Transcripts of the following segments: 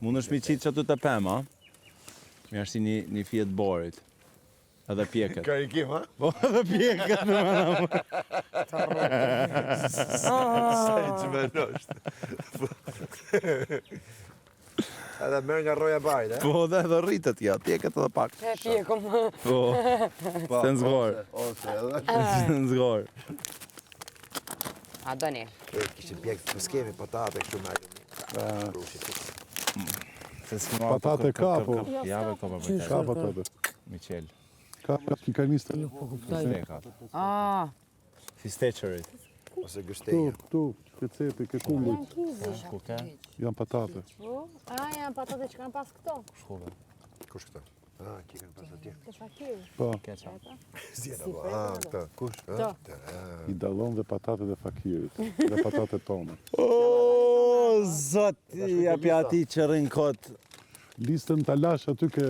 Mund është mi qitë që aty të pema, mi është si një fjetë borit. Edhe pjeket. Karikim, ha? Po, edhe pjeket në mëna. Sa i që me nështë. Edhe merë nga roja bajt, Po, edhe rritët ja, pjeket edhe pak. E pjekom. Po, se në zgorë. Ose edhe. Se në zgorë. A doni? Kishtë pjekë të skemi patate, kështu me Patate ka, po. Jave ka pa Ka patate. Miqel. Ka kikaniste. Fisteqërit. Ose gështenja. Këtu, pecepi, ke kumbujt. Ku ke? Janë patate. Janë patate që kanë pas këto. Shkove. Kush këta? Ki kanë pas atje. Të fakirë. Po, Keqa. Zjena, po. Këta. Kush? i dallon dhe patatet e fakirit. Dhe patatet tona. O, zot, ja pja ati që rrinë kotë. Listën të lash aty ke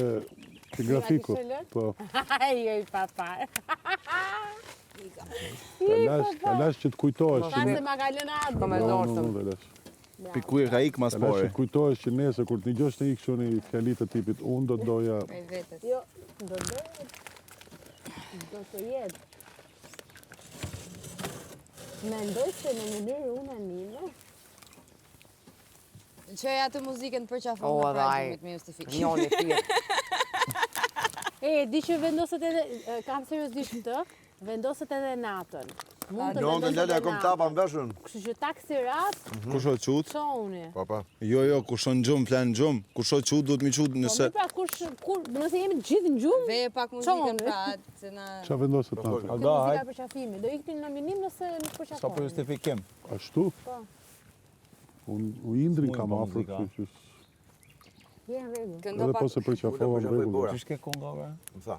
grafiku. Po, Ajo i papa. të lash që të kujtohesh. Pas se ma ka lënë Adi. Kom e dorëtëm. Të lash. Pikuir ka ikë mas Të lash pore. që të kujtohesh që nesër kur të një gjosh të ikë shumë i fjalit të tipit, unë do të doja. Prej vetës. Jo, do të jetë. Mendoj se në mënyrë unanime. Qëja atë muzikën për qafon O, në edhe ai. prajtimit me justifik. Njoni thirr. Di që vendoset edhe, kam serios di këtë, vendoset edhe natën. Mund të Në vendoset lele, edhe kom tapa natën. mbeshën. Kështu që taksi rast, Kusho qutë? çoni. Papa. Jo, kusho në gjumë, flenë në gjumë. Kusho qutë, duhet mi qutë Po nëse... mi pra, nëse jemi të gjithë në gjumë, Ve pak muzikën Çoni. pra, se na... Qa vendoset natë? këtë muzika për qafimi. Do iktin në minim nëse nuk për Sa për qafoni. justifikim. Ashtu? Po. Unë indrin S'mujnë kam pa afër, muzika. kështu që... Je në rregull. Këndo Edhe pak... po se përqafova në rregull. Qysh ke kongove? Më tha.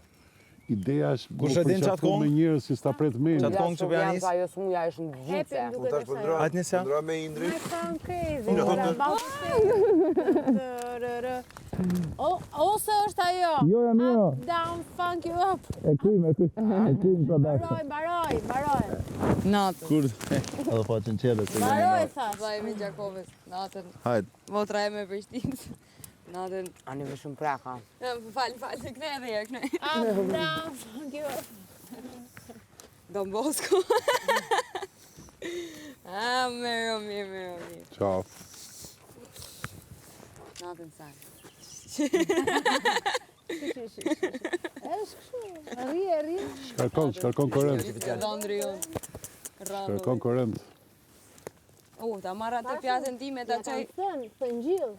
Ideja është Kush mu e din qatë përqafu kongë? me njerës si sta pret meni. Qatë kongë që bëja nisë? Ajo smuja është në Hepim gjithse. duke Unë tash të pëndra. Hajtë nisja? Pëndra me Indri. My sound crazy. Ose është ajo. Jo, jam jo. Up, down, funk you up. E krym të Mbaroj. Natën. Kur? Edhe po që në qede se Mbaroj, thash. Vajme Gjakovës. Natën. Hajtë. Motra e me Prishtinës. Natën. Ani më shumë praka. Falë, se këne edhe herë, këne. Up, down, funk you up. Don Bosco. Mirë. Ciao. Natën sa. Është kështu. Rri. Shkarkon korrent. Randri unë. Shkarkon korrent. Ta marra të pjatën time, ta qaj. Të ngjillë.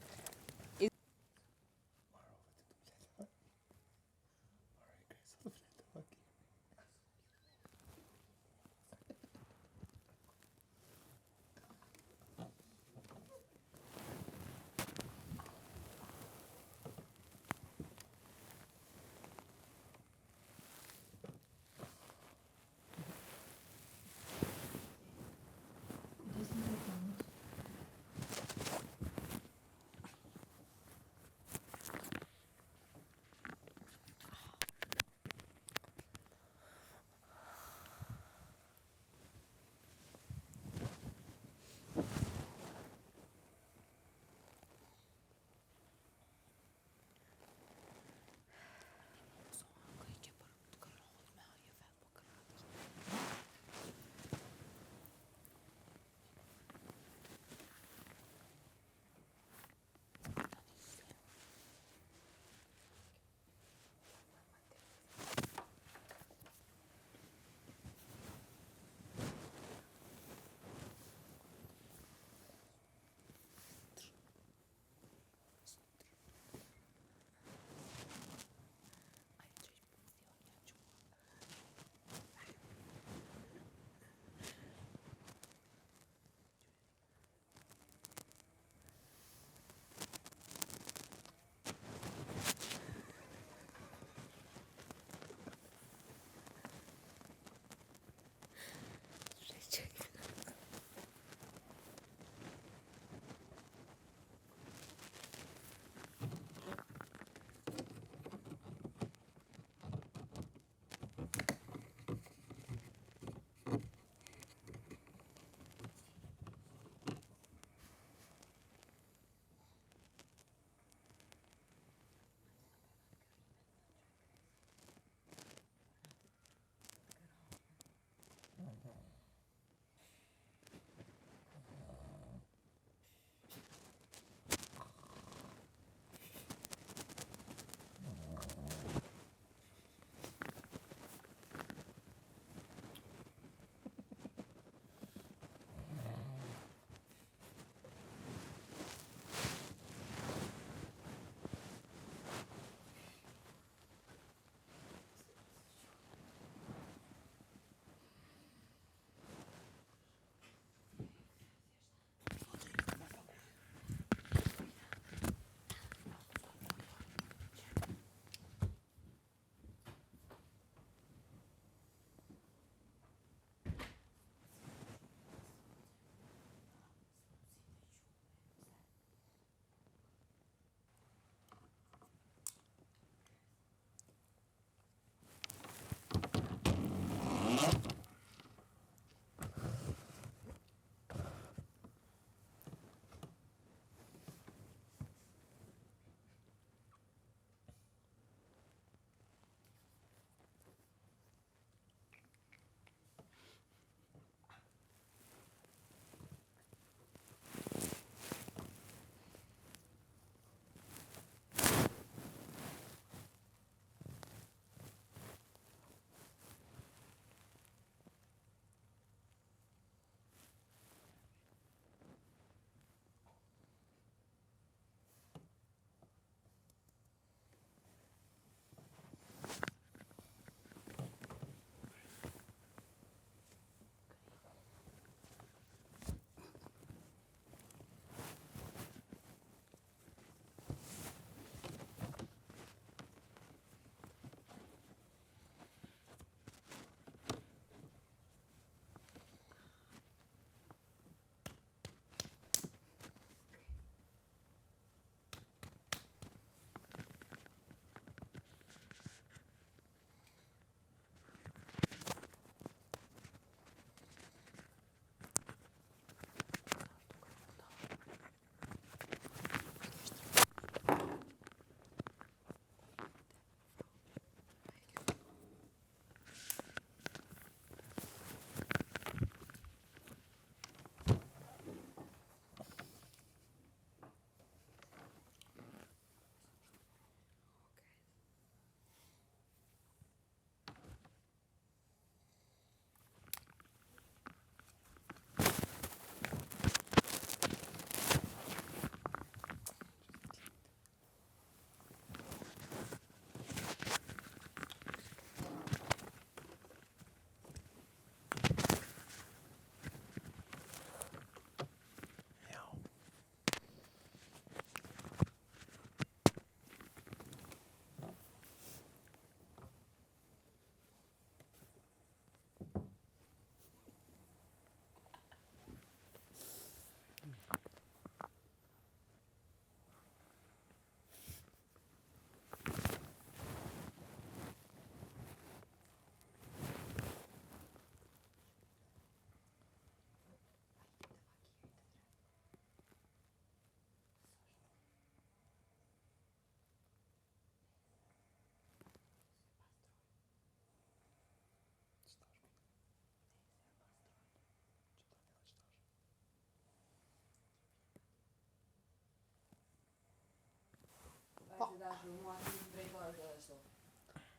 për mua të drejtore të ashtu.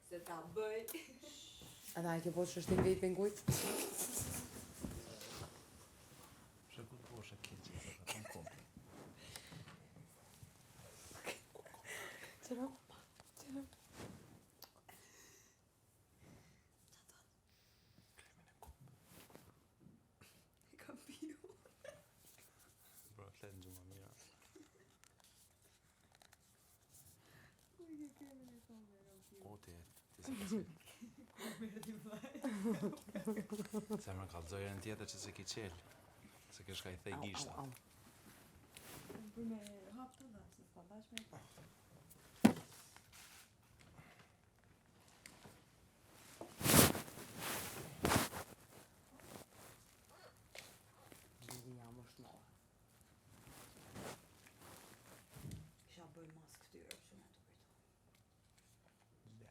Se ta bëj. Edhe ai ke po çështin vejpin kujt? Shekut po është e keqe, të kam kom. Qëro? Kam piju. Bro, flet në gjuma mira. O, ti s'ka si. Se më kallëzoj herën tjetër që se ki qelë. Se ke shka i thej gishta. Për me hap të dha, se s'ka dash me pa. Lidhja më shnoa. Kisha bëj mas këtyre, shumë e të kujto.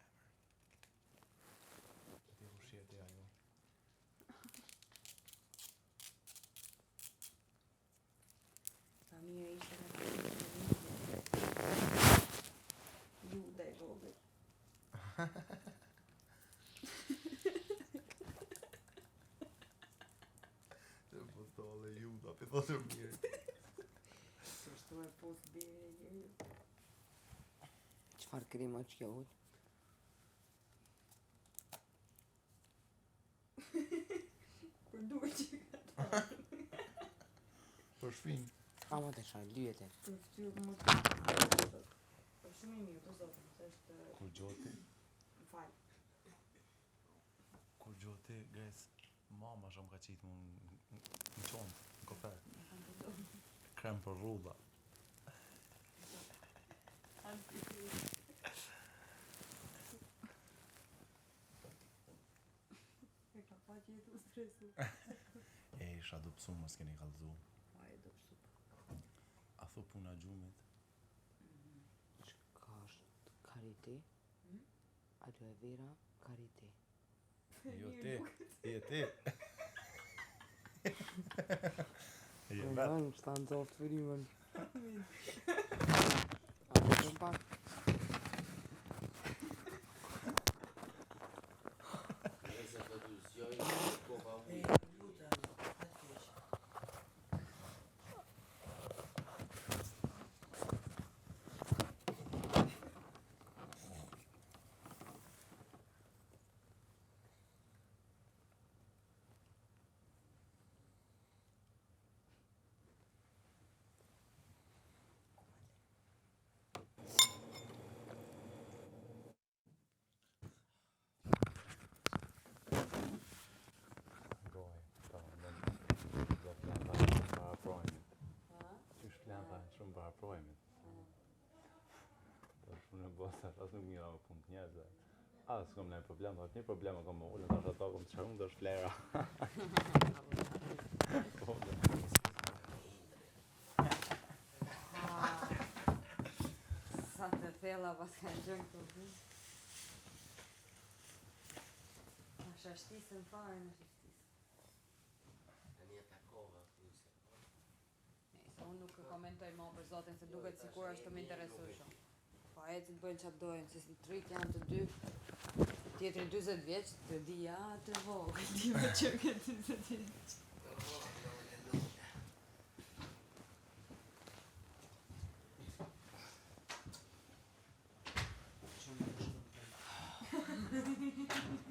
Ti ushjet e ajo. Sa mirë ishte me të ju dhe i vogël. Po thole ju, da për thotë mirë. Kështu e pos bire e njëri. Çfarë krima që kjo ullë? Për duhet që ka Për shpin. Ama të shaj, lyete. për ftyrë më të për shumë i mirë, për zotën, se është Kur gjoti, më falë. kur gjoti, guys, mama shumë ka qitë mu në qonë, në kofer. Krem për rruba. E ka pa që jetu stresu. E, isha do pësu, mos keni kallëzu. Pa e do pësu. A thu puna gjumit? Ka është karite? Ajo e vera, karite. Jo ti, je ti. Je Në vetë. vënë, shta në zoftë fërimën. A po të pak? Goj, ta do planta shumë para projmit. Qysh planta shumë para projmit. Ta shumë në bosa, as nuk mira me punë të njerëzve. S'kom nëjë problem, atë një problem kom më ullë, tash ato kom të shërëm dhe flera. Sa të thella pas ka gjënë këtu. Na shashtisën fare, na shashtisën. Se unë nuk komentoj më për zotin, se duket sikur është të më interesueshëm. Pa ecit bëjnë qatë dojnë, se si trik janë të dy. Tjetëri 20 vjeç, të di ja të vogël, ti me që këtë 20 vjeç.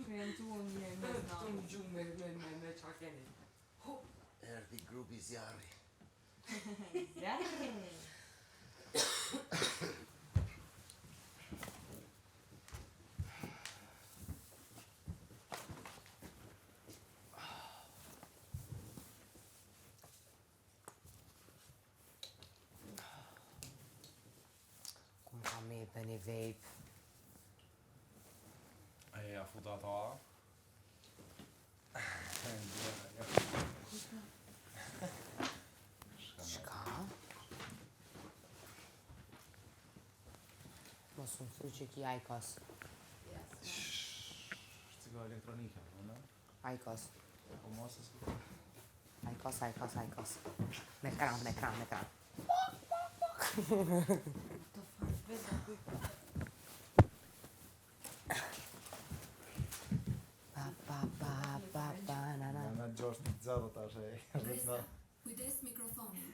Kryentuar një me Të më gjumë me qa keni. Erdi grupi zjarri. Kum ka me për një vape. E, a futa ato a? Shka? Mos unë thu që ki ajkos. Cigo elektronike, në? Ajkos. Po mos e s'ku. Ajkos, ajkos, ajkos. Me kran, me kran, me kran. Të farë vetë, Kujdes mikrofonin.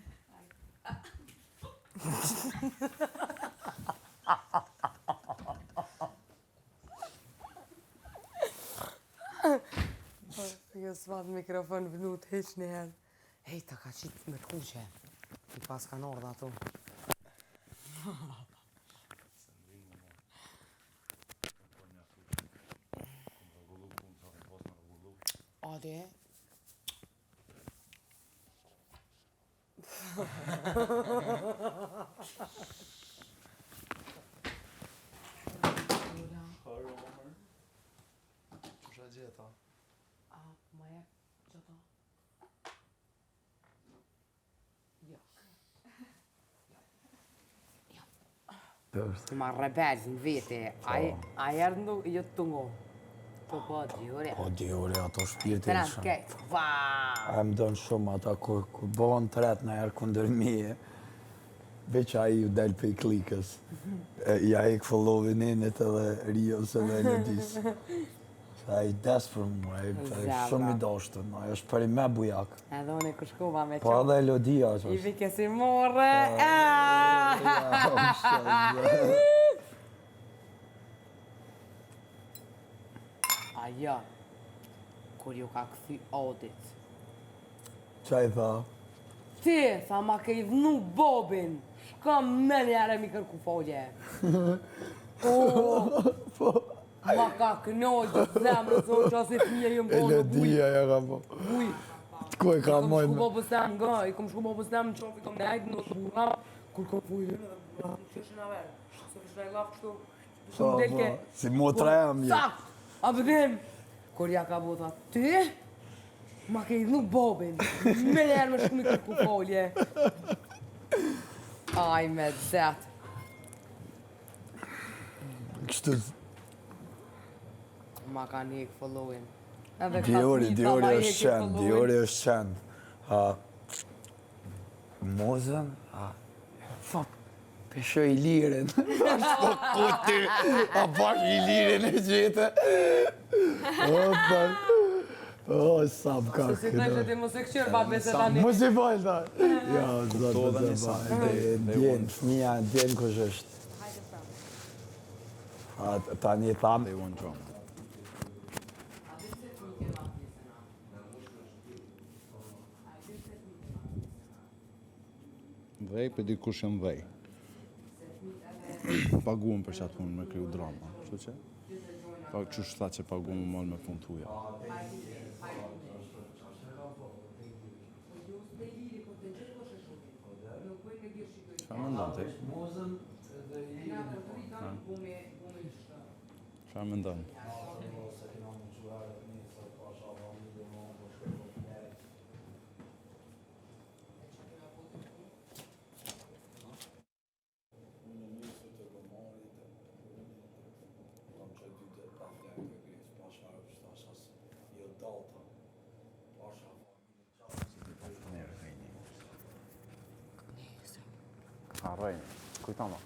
Jo s'mat mikrofon vnut heq njëherë. Hej, ta ka qitë me kuqe. I pas kanë ordë ato. Ade? Kusha gjeta? A, ma jep qëta? Jo. Të ma rebel në vete, a jërë në jo të tungo. Po, gjore. Po, gjore, ato shpirtin Të në shumë. kejt, vaa! A më dënë shumë ata kur bëhen tret në erë kundër mije, veç a i u del për i klikës. Ja i këfëllovi ninit edhe Rios edhe Elodis. A i des për mua, a i shumë i dashtën, a i është për i me bujak. Edhe unë e këshkova me Po edhe Elodia që I vi kësi more, Aja, kur ju ka këthy Odit. Qa i tha? Ti, tha ma ke i dhnu Bobin, shka me njere mi kërku folje. Ma ka kënojë zemrë, zonë që asit një ju më konë buj. Elodia ja ka po. Buj. Ku e ka Kom mojnë shku me? bobës tem nga, i kom shku bobës tem në qofi, kom nejtë në bura, kur kom fujë, që është në verë, se vështaj laf kështu, shumë delke. Si motra jam je. Sakt, a bëdim, kur ja ka bu, tha, ty, ma ke i dhnu Bobin, me njerë me shku në kërku folje. Aj me zetë. Kështu, Ma ka një këfëllojnë. Diori është qenë, Diori është qenë. Mozën, pesho i lirin. Shko kuti, a pak i lirin e gjete. O, sa më ka Se si të ishte ti mos e këqyrë, babe se tani. Mos i falë ta. Ja, zotë të bajnë. Djenë, fëmija, djenë kush është. Tani thamë. They want drama. Vej, për dikush jam vej. Paguam për qatë punë me kriju drama, kështu që? Pa që shta që paguam më malë me punë tuja. Qa më ndonë ti? Qa më ndonë? Harrojnë, kujtama.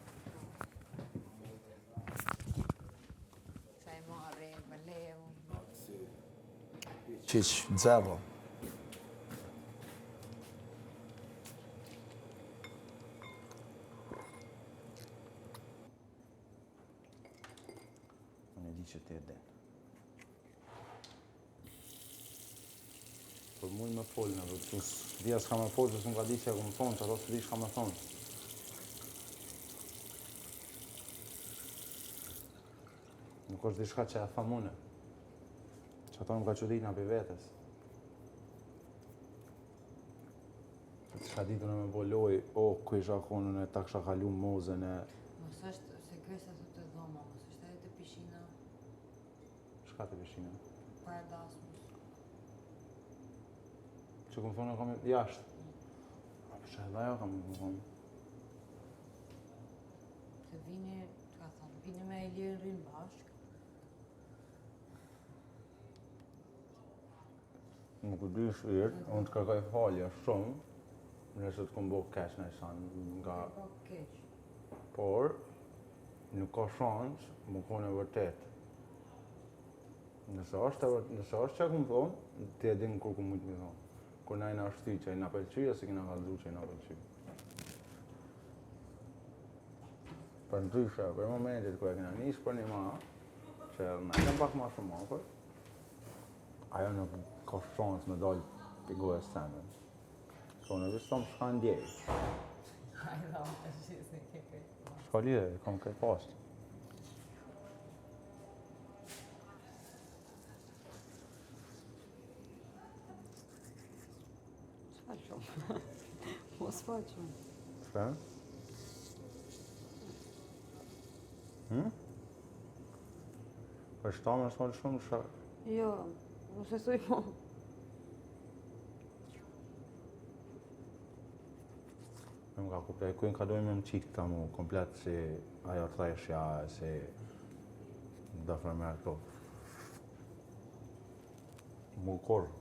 Qaj marri, me levu. Qiq, dzebo. Unë e di që ti e den. Për mujnë me folën, edhe të dhja s'ka me folë, që s'm ka di që e ku më thonë, që ato s'di s'ka me thonë. Nuk është diçka që e thamune, që ato nuk ka që ditë nga për vetës. Që të shka ditë në me boloj, ku isha konën e ta kësha kalu mozën e... Mos është se gresa të të dhoma, mos është edhe të pishina, Shka të pishina? para dasmus. Që këmë thonë e kam jashtë. A për që edhe ajo kam më thonë. Se vini, ka thonë, vini me e lirë rinë bashkë. Nuk u dy shirë, unë të kërkoj falje shumë, nëse të këmë bo keq në shanë nga... Po keq. Por, nuk ka shanç, më kone vërtet. Nëse është që këmë thonë, ti e din kur ku mujtë mi thonë. kur na jena shty që i na pëlqy ose kena kallëzu që i na pëlqy. Për ndryshe, për momentit kur e kena nisë për një ma, që na jena pak ma shumë afër, ajo nuk ka shansë me dalë për gojës teme. So në vishë tomë shka ndjej. Shka lidhe, kam këtë pastë. Qa shumë? Mos pa shumë. Shka? Për shtamë është falë shumë shka? Jo, mos e thuj mo. Më ka kuptaj, kujnë ka dojmë më qikë ta mu komplet si ajo theshja, si dafra me ato. Mu korë.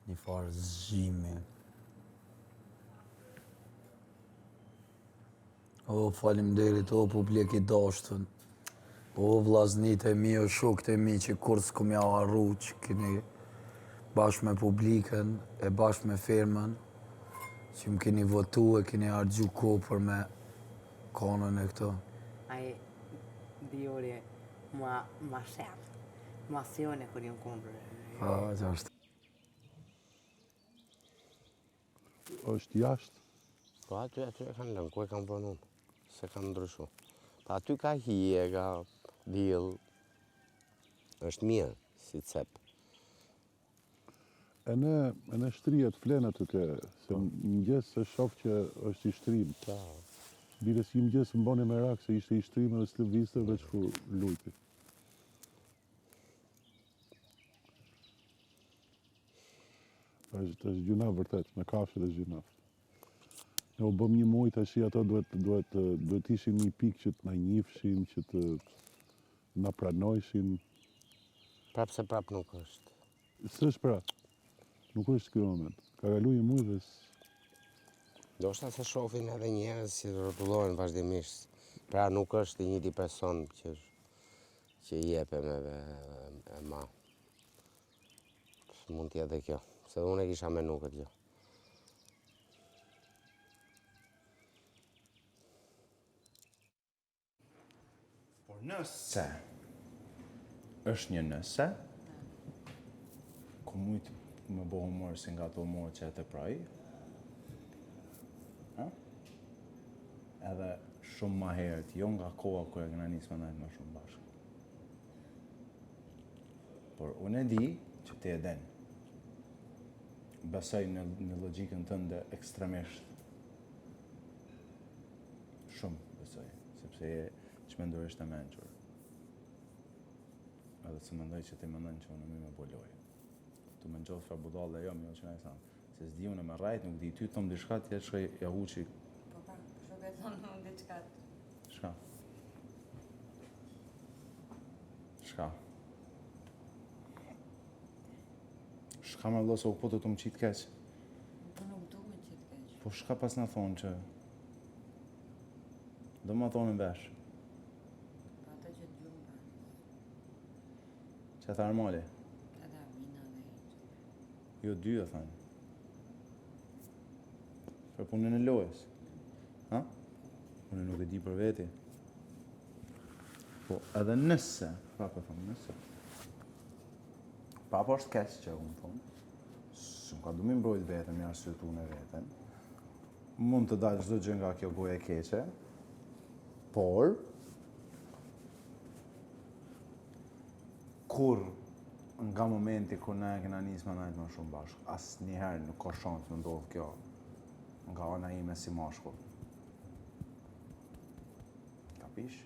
Një farë zgjimi. O, faleminderit, o, publik i dashtën. O, vllaznit e mi, o, shokët e mi që kur s'kom ja harru që keni bashkë me publikën e bashkë me firmën, që më keni votu e keni hargju kohë për me kanën e këto. Ai Diori ma shef, ma sione kur jam kundër. Që është. Është jashtë. Po aty e kanë lënë, ku e kanë bënë unë, se kanë ndryshu. Pa aty ka hije, ka diell, është mirë, si cep. E ne shtrihet flen aty ke, se mëngjes se shoh që është i shtrim. Bile si mëngjes më bani merak se ishte i shtrim edhe s'lëvizte veç kur lujti. është gjuna vërtet, me kafshët është gjuna. Ne u bëm një muj tash ato duhet ishin një pikë që të na njihshin, që të na pranojshin. Prap se prap nuk është. S'është prap. Nuk është ky moment. Ka kalu një muj dhe Do shta se shofin edhe njerëz si rrotullohen vazhdimisht. Pra nuk është i njëjti person që i jepem e ma. Mund t'jetë dhe kjo. Se unë e kisha menu këtë gjë. Por nëse është një nëse, ku mujtë me bo humor si nga të humor që e të praj, edhe shumë ma herët, jo nga koha kër e këna njësë më najtë më shumë bashkë. Por unë e di që ti e den. Besoj në logjikën tënde ekstremisht. Shumë besoj, sepse që mendoj është e menqër. Edhe se mendoj që ti mendoj që unë me boloj. Tu me nxohë fa budal dhe jo, mi o që na i thamë. Se s'di unë me rajt, nuk di ty thom diçka, ti e shkoj ja huqi. Po pa, shumë e thonë unë diçka. Shka? Shka? Shka me vlo se u po të më qitë keq? Po nuk du me qitë keq. Po shka pas në thonë që... Do më thonë në vesh? Po ata që të gjumë pa. Që e tharë mali? Edhe Amina dhe i. Jo, dy e thanë. Për punën e lojës. Ha? Unë nuk e di për veti. Po edhe nëse, prapë e thonë nëse. Prapë është keq që unë thonë. Shumë ka du mi mbrojt vetën, mi arsyetu në vetën. Mund të dalë çdo gjë nga kjo goja e keqe, por kur nga momenti kur na e kena nisë me najtë më shumë bashkë, asë njëherë nuk ka shansë më ndodhë kjo nga ana ime si mashkull. Kapish?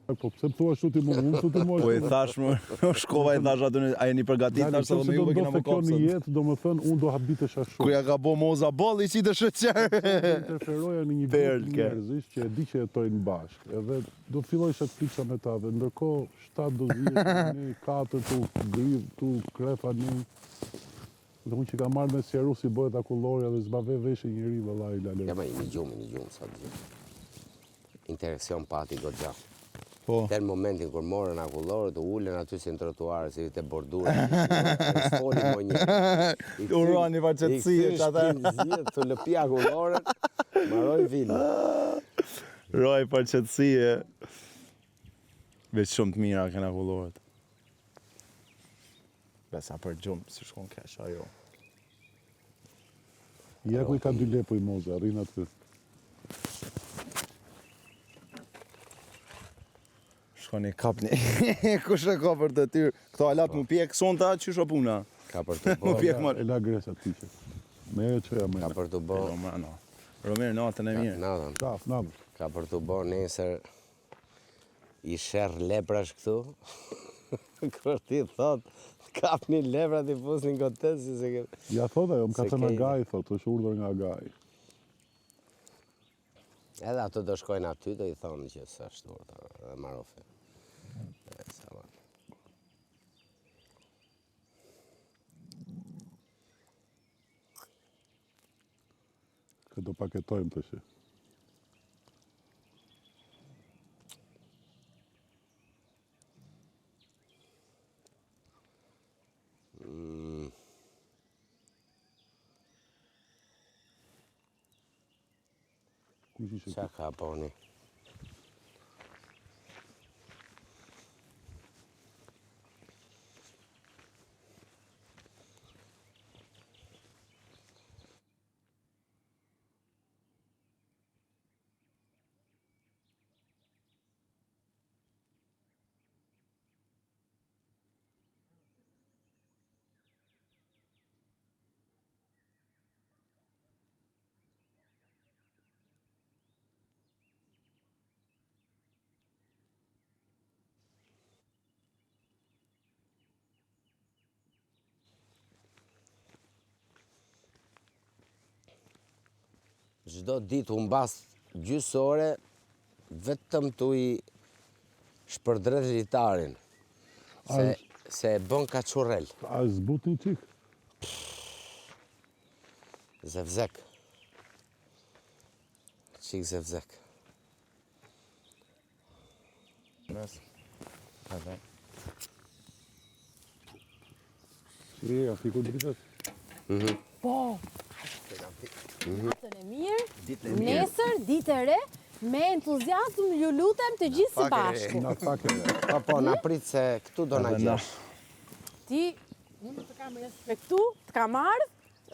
Po pse më thua ashtu ti më unë të mos. Po i thash më, shkova i thash aty, a jeni përgatitur tash edhe me juve kena më kopsën. Kjo në jetë, domethënë unë do habitesh ashtu. Ku ja ka bo moza boll i si të shëqer. Interferoja në një grup njerëzish që e di që jetojnë bashkë. Edhe do filloj të fliksha me ta, dhe ndërkohë 7 do zhjetë, 4 tu griv, tu krefa një. Dhe unë që ka marrë me sjeru si bëhet akullorja dhe zbave veshe njëri vëllai lalër. Ja, ma një gjumë, sa të gjithë. Interesjon pati goxha. Po. Në momentin kur morën akullorët, u ulen aty si në trotuarë, si të bordurë, s'foli mo një. Urani faqetësie që ata. I këthin shpinë të lëpi akullorët, maroj filmë. Roj faqetësie. Veç shumë të mira kena akullorët. Besa për gjumë, si shkon kesh ajo. Ja ku i ka 2 lepo i moza, rrin aty. Shkoni kapni, kush e ka për të tyrë? Këto alat mu pjek sonta, qysho puna? Ka për të bo. Mu pjek marë. E la gresa ti që. Me e që ja me. Ka për të bo. Romer, natën e mirë. Natën. Qaf, natën. Ka për të bo nesër i sherr leprash këtu. Kër ti thot, kapni leprat i pusnin kotes, si se ke... Ja thot ajo, më ka thënë Agaj, thot, është urdhër nga Agaj. Edhe ato do shkojnë aty, do i thonë që së është urdhër, dhe marofe. Që do paketojmë të shi. Qa ka poni? Çdo ditë u mbas gjysë ore vetëm tu i shpërdret litarin. Se e bën kaçurrel. A zbut një qik? Zevzek. Qik zevzek. Mes. Edhe. Si e, a fikur dritet? Po. Ditën e mirë, nesër, ditë e re, me entuziazm ju lutem të gjithë së bashku. Na fake. Po, na prit se këtu do na gjesh. Ti, unë të kam respektu, të kam ardhë,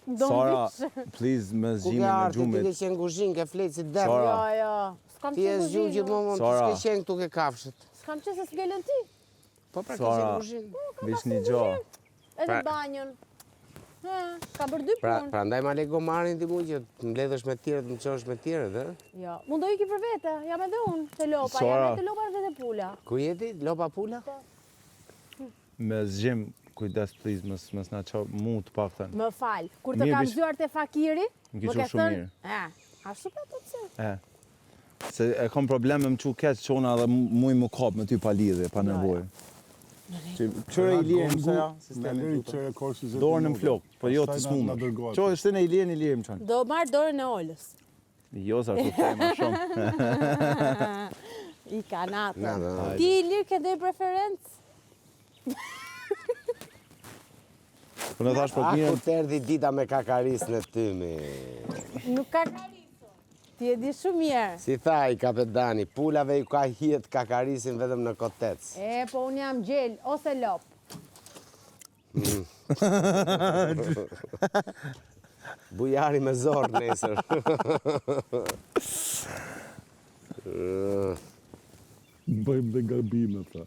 do më Sara, vishë. please, me Ku zgjime ke në arti, ti gjumit. ke qenë kuzhinë, ke fletë si dërë. Sara. Jo, s'kam Ti e qenë zgjunë gjithë kuzhinë. momon, ti Sara. s'ke qenë këtu ke kafshët. S'kam qenë se s'gellën ti. Po pra ke Sara. qenë kuzhinë. Vish një gjo. Edhe banjën. Ka bërë 2 punë. Pra ndaj ma le gomarin ti mu që të mbledhësh me tjerët, më qosh me tjerët, e? Jo, mund do iki për vete, jam edhe unë, të lopa, Sara. jam edhe të lopa dhe të pula. Ku jeti? Lopa pula? Me zgjim, kujdes, please, mës na qa mu të pakten. Më falë, kur të Mirë, kam bish- zgjuar të fakiri, Më më ke ke qenë shumë thënë, ashtu pra të të Se e kam probleme më qu keq qona dhe muj më kap me ty pa lidhje, pa nevojë. Qëre i lirim, se ja, sistemi tuta. Dorën në flok, po jo të smuna. Qo është në i lirim qënë. Do marrë dorën e Olës. Jo, sa të tema shumë. I ka natën. Natën. Ti i lirë ke ndoj preferencë? Po në thash për Aku mirën, të erdi dita me kakaris në tymi. Nuk ka kariso. Ti e di shumë mirë. Si tha i kapetani, pulave i ka hiet kakarisin vetëm në kotec. Po unë jam gjel, ose lop. Bujari me zorë nesër. Bëjmë dhe garbime, tha.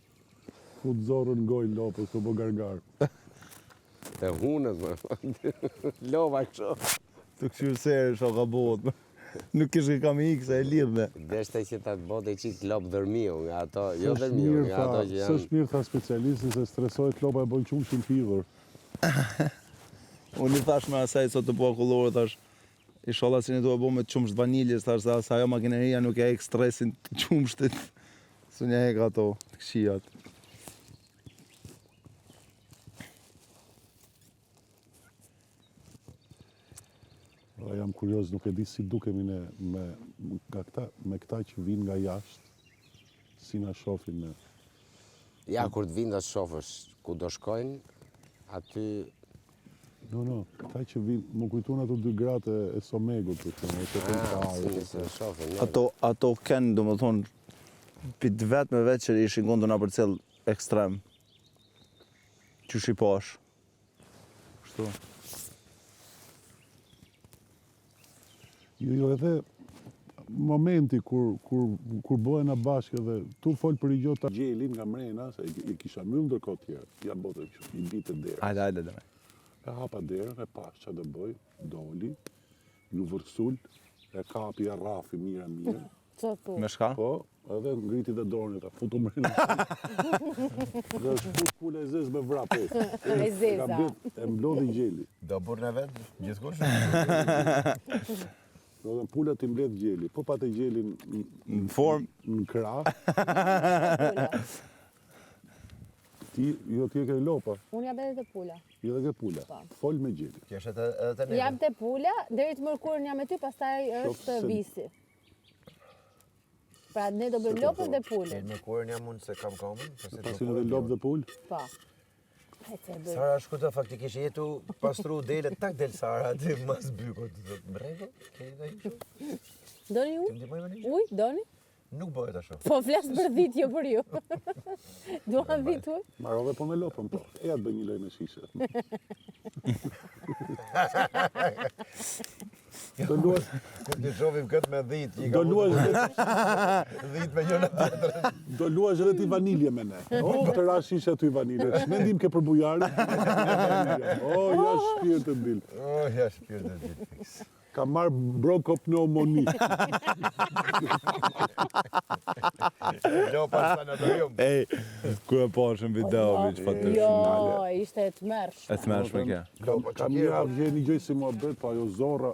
Fut zorën gojë lopës, të bo gargar. Të hunët, më. Lova kësho. të këshyrë serë, shoka bot. Nuk kishte kam ikë se e lidhme. Deshte që ta të bote qik lop dërmiu nga ato, jo dërmiu, nga ato që janë... S'është mirë, tha specialisti, se stresohet lopa e bojnë qumshin hidhur. Unë I thash me asaj sot të bua kullore, thash, inshallah si ne duhet bo me qumsht vaniljes, thash, se ajo makineria nuk e hek stresin të qumshtit. Së një hek ato, të këshijat. Jam kurioz, nuk e di si dukemi me këta që vinë nga jashtë, si na shohin ne. Ja, kur të vinë dhe shofësh ku do shkojnë, aty... No, këta që vinë, më kujtun ato 2 gratë e Somegut, për shumë, se shofën, Ato kenë, do më thonë, pit vetë me vetë që ishin gondë nga për cilë ekstrem. Që shipash. Kështu. Jo, edhe momenti kur bëhen bashkë edhe tu fol për i gjota gjelin nga mrena, se I kisha mbyll ndërkohë tjerë, ja bote që I bitë derë. Hajde. E hapa derën, e pash që dhe bëj, doli, ju vërsul, e kapi a rafi mirë. Me shka? Po, edhe ngriti dhe dorën e ta, futu mrena. Dhe është fut pule e zezë me vrap. E zeza. E mblodhi gjeli. Do burë në vetë, gjithkush? Dhe pula t'i mbledh gjeli, po pa të gjelin Në formë? në krah. Ti e ke lopa, Unë jam edhe të pula. i dhe ke pula. Fol me gjeli. Kështë edhe të neve? Jam të pula, deri të mërkurën jam e ty, pastaj është se- visi. Pra ne do bëjmë lopën dhe pulën. Mërkurën jam unë se kam komën. Pasin edhe lop dhe pul. Po. Hajde se bëj. Sara shkuta faktikisht jetu pastru dele, tak del Sara, aty mas bykot. Më rregull? Keni ndonjë kështu? Doni Ti ujë? ndihmoj me një? Ujë, doni? Nuk bëhet ashtu. Po flas për dhit, jo për ju. Duan dhit ujë? Marove po me lopën, po. E atë bëj një loj me shishe. Do luash, Kur të shohim këtë me dhit, do luash, dhit me njëra tjetrën. do luash edhe ti vanilje me ne. O, të rash shishe ty vanilje. Shmendim ke për bujarin. O, ja shpirë të dil. Oh, ja shpirë të dhit fix. Ka marrë bronkopneumoni. Jo, pas sanatorium. Ej, ku e pashëm video, që pa të Jo, shumale. ishte e tmerrshme. E thmershme kja. Kam një avgje një gjoj si mua bet, po ajo zorra.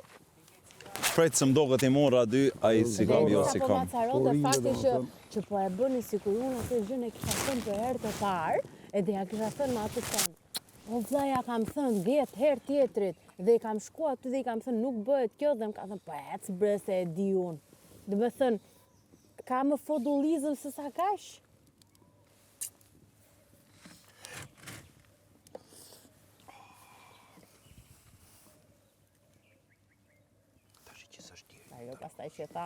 Shprejtë se mdo këtë I mora aty, a I si kam, jo si Po kam. macarote Po, fakti rinjë, që po e bëni sikur unë atë gjën e kisha thënë për herë të parë, edhe ja kisha thënë me atë tonë. O vlla, ja kam thënë 10 herë tjetrit dhe I kam shku aty dhe I kam thënë nuk bëhet kjo dhe më ka thënë po ec bre se e di unë. Dhe me thënë, ka më fodullizëm se sa kash? Ajo pastaj që tha,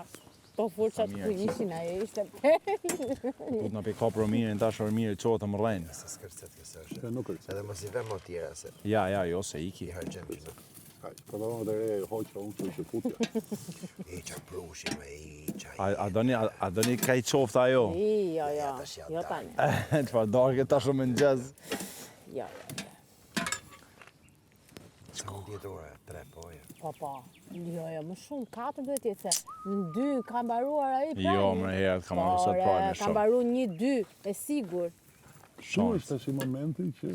po furçat ku ishin, ajo ishte Put në pick-up Romirin, tash Romiri qotë të më rrejnë. Se skërcet kësë është. E nuk është. Edhe mos I vem o tjera se Ja, jo, se iki. I hargjem që Po da dhe re, hoqa unë që futja. I qa prushim e I qa A doni ka I qofta ajo? Jo tani. Qëfar darke tash me në gjez? Jo. Ska në djetora, 3 poje. Po. Jo, më shumë, 4 duhet jetë se në 2 ka mbaruar ai pra. Jo, më herët kam arru sot pra në Ka shumë. mbaru 1-2, e sigur. Shumë është tash I momenti që...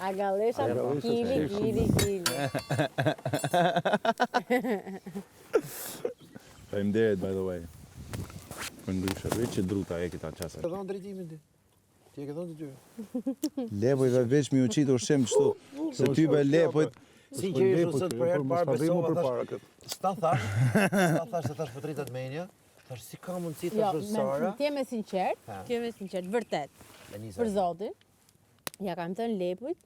A galesha, kili. Faleminderit, by the way. Për ndryshe, veç që druta e kita qasë. Të dhonë drejtimin ti. Ti e ke dhonë të tyre. Lepojve veç mi u qitë ushqim qështu. Se ty be lepojt... Sinqerisht sot për herë parë besova për thash. para këtë. S'ta thash se tash po tritet menja. Tash si ka mundësi Jo, tash Sara? ti jemi sinqert, vërtet. Për zotin, ja kam thënë lepujt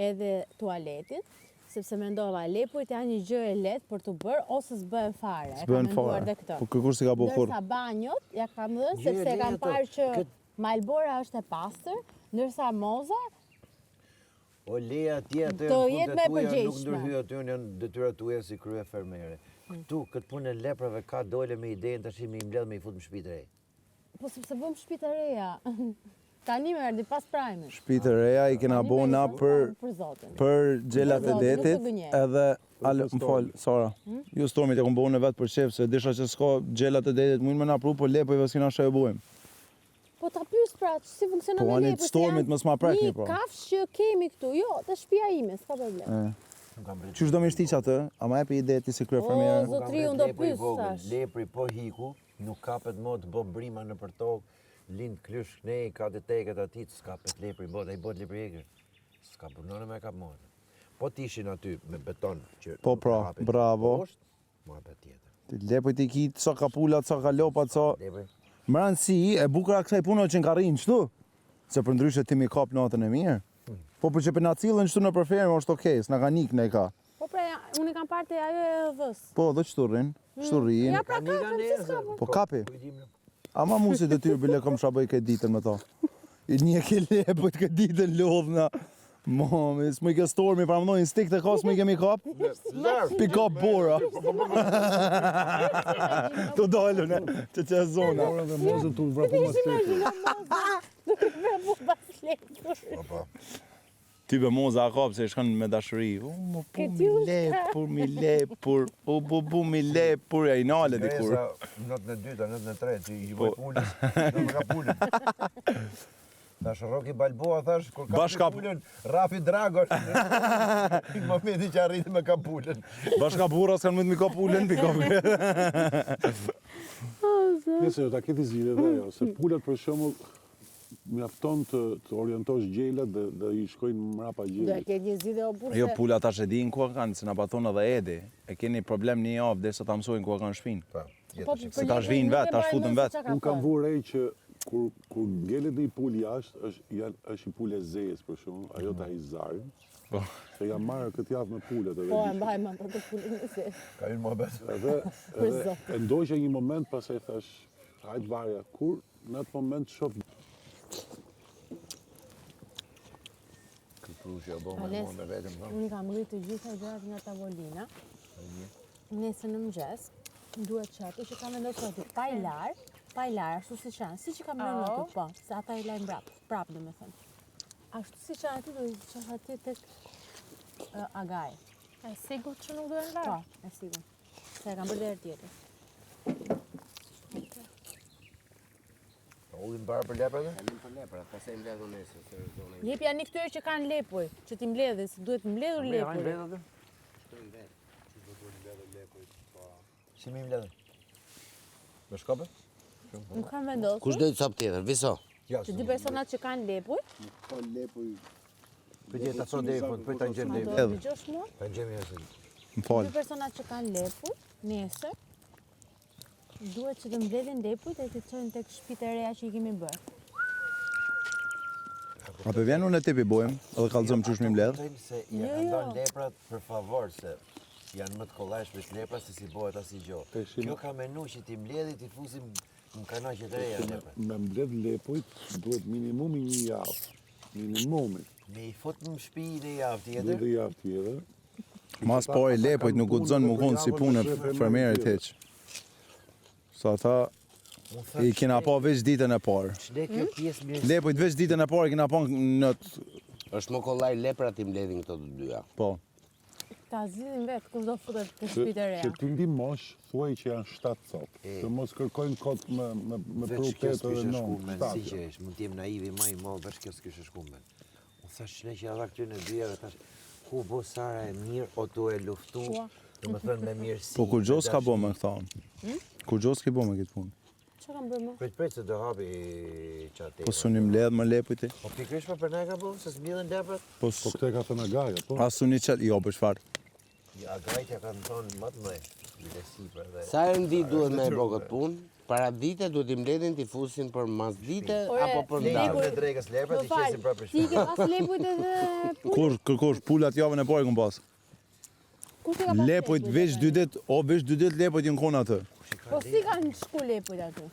edhe tualetin, sepse mendova lepujt janë një gjë e lehtë për të bërë ose s'bëhen fare. E kam S'bëhen menduar fare. dhe këtë. Po kërkur si ka bo kur? Ndërsa banjot, ja kam dhënë Gjë e sepse kam lehtë, parë që kët- Malbora është e pastër, ndërsa Moza O leja tjetër Do punët jetë e me tuaja nuk përgjegjshme. ndërhyj aty, janë detyrat tuaja si krye fermere. Këtu, këtë punë e leprave ka dole me idenë tash me I mbledh me I fut në shtëpi të re. po sepse bëm shtëpi të reja. Tani më erdhi pas prajmit. Shtëpi të reja i kena bo na për zotin. gjelat e Për zotin, detit nuk të gënjej. edhe më fal, Sara. Ju stormit e kom bo në vetë për shef se disha që s'ka gjelat e detit mund me na pru, po lepojve s'kena shë e bojmë. Po ta pyes pra, si funksionon Po me anit lepë? stormit mos ma prekni po. Një kafsh që kemi këtu, jo, të shtëpia ime, s'ka problem. Qysh do me shtiq atë? A ma epi ide ti si krye fermiere? O, zotri, unë do pyes tash. Lepri po hiku, nuk kapet mod të bë brima në për tokë, lind klysh knej, ka të teket atit, s'kapet lepri bot, ai bot lepri egrë. S'ka punone me kap mod. Po t'ishin aty me beton që Po nuk pra, hapet bravo. poshtë, muhabet tjetër. Lepoj ti ki ca kapulat, ca kalopat, ca... Lepri. Mranësi e bukura kësaj puno që nga rinë qëtu. Se për ndryshe ti mi kap natën e mirë. Po për që për na cilën qëtu në përfermë është okej, s'na ka nik ne ka. Po pra, unë kam partë e ajo e dhës. Po, dhe qëtu rrinë, qëtu rrinë. Ja pra kapëm, si s'ka po. Po kapi. Ama mu si të tyrë bile kom shabëj këtë ditën me ta. Një ke lepët këtë ditën lodhna. Mami, s'mu i ke stormi, pra më dojnë stik të ka, s'mu i kemi kap? Pi kap bora. Të dalë, ne, që zona. Bora dhe mozën të vrapu më stekë. Nuk e me bu bas leqë. Ty be moza a kap se shkon me dashuri. Mu pu mi lepur, bu mi lepur, ja i nale dikur. Not në dyta, not në tre, që i bëj pullës, në më ka pullën. Thash Rocky Balboa, thash, kur ka pullën, Rafi Drago, në momenti që arriti me ka pullën. Bashka burra s'kan mund mi ka pullën, pi ka Nëse ta keti zgjidhje dhe ajo, se pulat për shembull mjafton të orientosh gjelat dhe i shkojnë mrapa Do e gjelat. ke një zgjidhje o burse. Jo, pula tash e din ku kanë, se na pa thonë edhe Edi. E keni problem një javë derisa ta mësojnë ku kanë shpinë. Se tash vinë vetë, tash futën vetë. Unë kam vu re që kur ngelet dhe i pul jashtë, është i pul e zezë për shumë, ajo ta i zarin. Se jam marrë këtë javë me pullet. Po, e mbaj ma për të pullin në se. Ka unë muhabet. Edhe e ndoqja një moment, pasaj thash, hajt varja, kur në atë moment shoh Ales, unë kam rritë të gjitha gjërat nga tavolina. Nesër në mëngjes, duhet qëtu që kam vendosur aty pa i larë, ashtu si qanë, si që kam lënë aty, po, se ata i lajnë prap dhe me thënë. Ashtu si qanë aty, do i qanë aty tek agaj. E sigur që nuk duhen larë? Po, e sigur. Se e kam bërë dhe herë tjetër. Ullim barë për lepra dhe? Ullim për lepra, pastaj mbledhu nesër. Jepja një këtyre që kanë lepuj, që ti mbledhe, se duhet mbledhur lepuj. Si mi mbledhe? Me shkope? Nuk kanë vendosur. Kush do i cop tjetër, viso? Që dy personat që kanë lepuj. Po lepuj. Pëtje të atëso deri, po ta gjem deri. Do të gjosh mua? Ta gjem jasë. Dy personat që kanë lepuj, nesër, duhet që të mbledhin lepujt e të çojnë tek shtëpitë e reja që i kemi bërë. A për vjen unë e tipi bojmë, edhe kallëzëm qysh mi mbledh? Se ja ndonë leprat për favor, se janë më të kollajshme të lepra se si bëhet asnjë gjë. Kjo ka menu që ti mbledhi ti fusim në kanaqe të reja leprat. Me mbledh lepujt duhet minimumi një javë. Minimumi. Me i fut në shtëpi një javë tjetër. Duhet një javë tjetër. Mas pari lepujt nuk guxon më konë si punë fermierit heq. Sa ata i kena pa veç ditën e parë. Lepujt veç ditën e parë i kena pa në Është më kollaj leprat i mbledhin këto të dyja. Po. Ta zgjidhin vetë kush do futet te shtëpitë e reja. Që ti ndihmosh, thuaj që janë 7 copë. Që mos kërkojnë kot me protet edhe non. Si që është, mund t'jem naivi ma i modë, veç kjo s'kishe shkumen. Unë thash ne që jadha këty në dyjeve, thash, ku bo Sara e mirë, o tu e luftu, dhe më thënë me mirësi. Po kur gjos ka bo me këta? Kur gjos ki bo me këtë punë? Që kam bërë më? Prit se do hapi qatë. Po suni mbledh më lepujti? Po pikrish për ne ka bo, se s'mbledhen leprat? Po këte ka thënë Agaja, po? A suni qëtë? Jo, për shfarë. Agajtja kanë thonë më të mëj, Sa herë në ditë duhet me e bo këtë punë? Para dite duhet i mbledhin t'i fusin për mas dite apo për ndarë? Lejnë në dregës leprat, i qesin pra për Ti ke pas lepujt edhe punë? Kur kërkosh pulat javën e parë këm pas? Lepujt veç 2 ditë, veç 2 ditë lepujt jën konë atë. Po si kanë shku lepujt aty?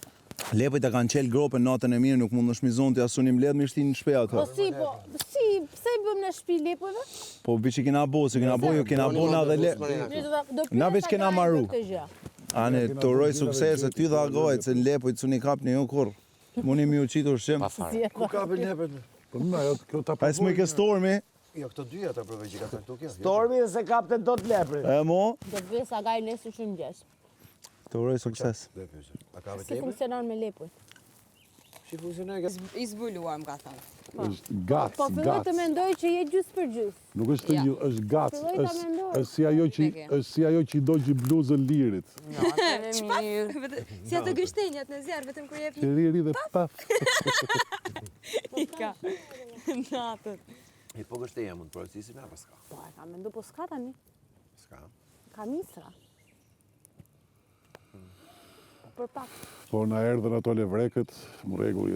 Lepujt e kanë qelë gropën natën e mirë, nuk mund në shmizon të asuni mbledh me shtinë në shpe atë. Pse i bëm në shtëpi lepujve? Po biç i kena bo, se kena bo, jo kena bo na dhe na veç kena marru. Ane, të uroj sukses e ty dhe agojt, se në lepujt su një kap një jo kur. Muni mi u qitur shem. Pa fare. Ku kapin lepret? Po na, kjo ta Pa s'më ke stormi. Jo, këto dyja ta provoj që ka thënë këtu kjo. Stormi dhe se kapte dot leprin. E mo? Do të vjes agaj nesër që mëngjes. Të uroj sukses. Do e pyesë. A ka Si vetë lepre? funksionon me lepujt? Si funksionon kjo? I zbuluar më ka thënë. Është gac, Po filloj të gac. mendoj që je gjys për gjys. Nuk është të është gac, Filloj ta mendoj. është si ajo që i dogjë bluzën lirit. Mirë. Si ato gështenjat në zjarr vetëm kur jep Që riri dhe paf. i ka. Natën. E po gështenja mund të procesisin apo s'ka? Po e kam mendu, po s'ka tani. S'ka. Ka misra. Për pak. Po na erdhën ato levrekët, më rregull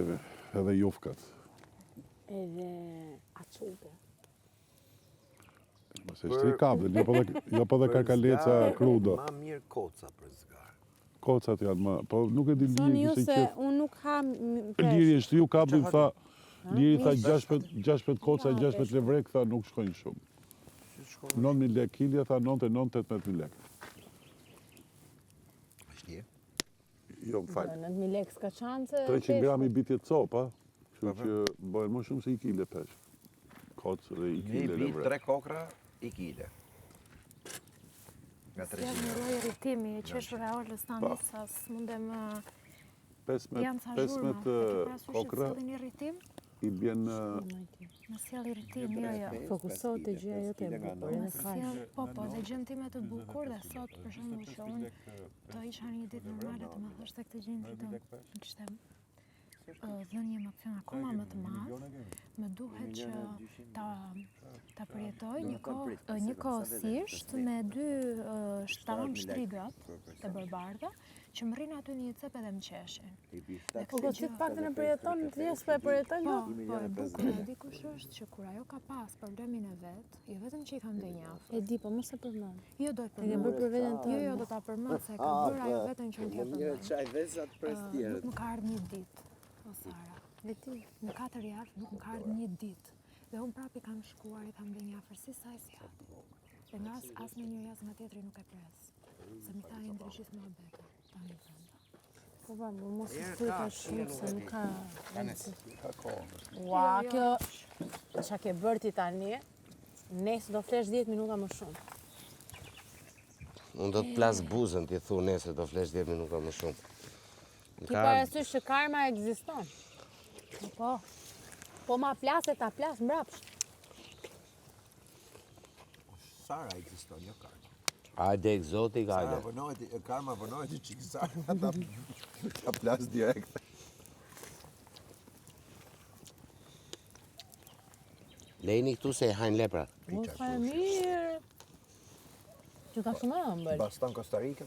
edhe jufkat. Edhe açuke. Mos e shti kapën, jo po dhe karkaleca krudo. Ma mirë koca për zgar. Kocat janë më, po nuk e di Thoni liri, ju kishte se qef. unë nuk ham Liri është ju kapën, tha, liri tha Mish. 16 koca, 16 levrek, tha nuk shkojnë shumë. 9.000 lek kilja, tha 99-18.000 lek. Është je? Jo, më falë. 9.000 lek s'ka qance. 300 gram i bitje copa, kështu që bëhen më shumë se i kile pesh. Kocë dhe i Ne kile bi levrek. 3 kokra i kile. Nga Si 300 një gram. lloj rritimi e qeshur e orës tani sa s'mundem janë ca 15 zhurma. E ke parasysh kokra se një rritim? i bjen Në sjell i rritim, jo, jo. Fokusohet të gjëja jote e bukur, edhe kaq. Sjell, po, dhe gjën time të bukur dhe sot për shembull që unë do isha një ditë normale të më thoshte këtë gjën që do më kishte dhënë një emocion akoma më të madh, më duhet që ta përjetoj një kohësisht me dy shtamë shtrigat të barbardha që më rrinë aty një cep edhe më qeshin. Po do të paktën e përjeton, ti as po e përjeton Po, dot. po e bukur e dikush është që kur ajo ka pas problemin e vet, jo vetëm që i ka ndenjaftë. E di, po mos e përmend. Jo do e E ke përmend. bërë për veten tënde. Jo, do ta përmend se e ka bërë ajo vetëm që unë t'ja përmend. Çaj vezat pres Nuk më ka ardhur një ditë, o Sara. Dhe ti, Në 4 javë nuk më ka ardhur një ditë. Dhe unë prapë i kam shkuar, i kam ndenjafër si sa si atë. Dhe nga as me njëri as nga tjetri nuk e pres. Se më tha i ndryshis më beta. Tani brenda. po ba, mos e thuj tash se nuk ka. Ka kohë. Ua, kjo çka ke bërë ti tani? Nesër do flesh 10 minuta më shumë. Unë do të plas buzën, ti thu nesër do flesh 10 minuta më shumë. Ki parasysh që karma ekziston. Po. Po ma plasë ta plas mbrapsht. Sara ekziston, jo karma. Hajde egzotik, hajde. Karma përnohet i qikë Sara, ta plas direkt. Lejni këtu se e hajnë lepra. Mos fa mirë. Që ka shumë ëmbël. Baston Costa Rica,